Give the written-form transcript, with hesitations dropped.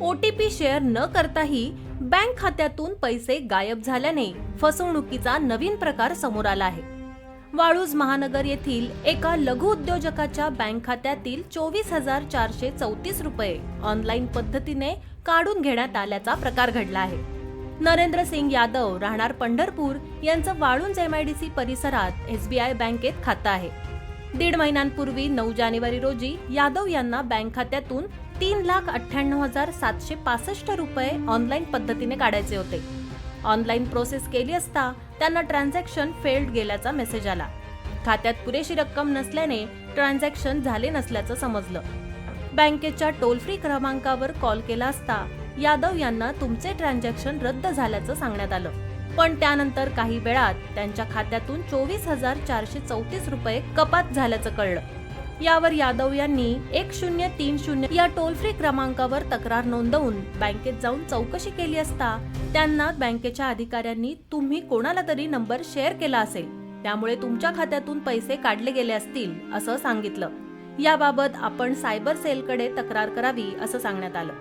OTP share न करताही bank खात्यातून पैसे गायब झाल्याने फसवणुकीचा नवीन प्रकार समोर आला आहे। वाळूज महानगर येथील एका लघु उद्योजकाच्या बँक खात्यातील 24,434 रुपये ऑनलाईन पद्धतीने काढून घेण्यात आल्याचा प्रकार घडला आहे। नरेंद्र सिंग यादव राहणार पंढरपूर यांचं वाळूंज MIDC परिसरात SBI बँकेत खातं आहे। 1.5 महिन्यांपूर्वी 9 जानेवारी रोजी यादव यांना बँक खात्यातून 3,98,765 रुपये ऑनलाईन पद्धतीने काढायचे होते। ऑनलाईन प्रोसेस केली असता त्यांना ट्रान्झॅक्शन फेल्ड गेल्याचा मेसेज आला। खात्यात पुरेशी रक्कम नसल्याने ट्रान्झॅक्शन झाले नसल्याचं समजलं। बँकेच्या टोल फ्री क्रमांकावर कॉल केला असता यादव यांना तुमचे ट्रान्झॅक्शन रद्द झाल्याचं सांगण्यात आलं, पण त्यानंतर काही वेळात त्यांच्या खात्यातून 24,434 रुपये कपात झाल्याचं कळलं। यावर यादव यांनी 1030 या टोल फ्री क्रमांकावर तक्रार नोंदवून बँकेत जाऊन चौकशी केली असता त्यांना बँकेच्या अधिकाऱ्यांनी तुम्ही कोणाला तरी नंबर शेअर केला असेल, त्यामुळे तुमच्या खात्यातून पैसे काढले गेले असतील असं सांगितलं। याबाबत आपण सायबर सेलकडे तक्रार करावी असं सांगण्यात आलं।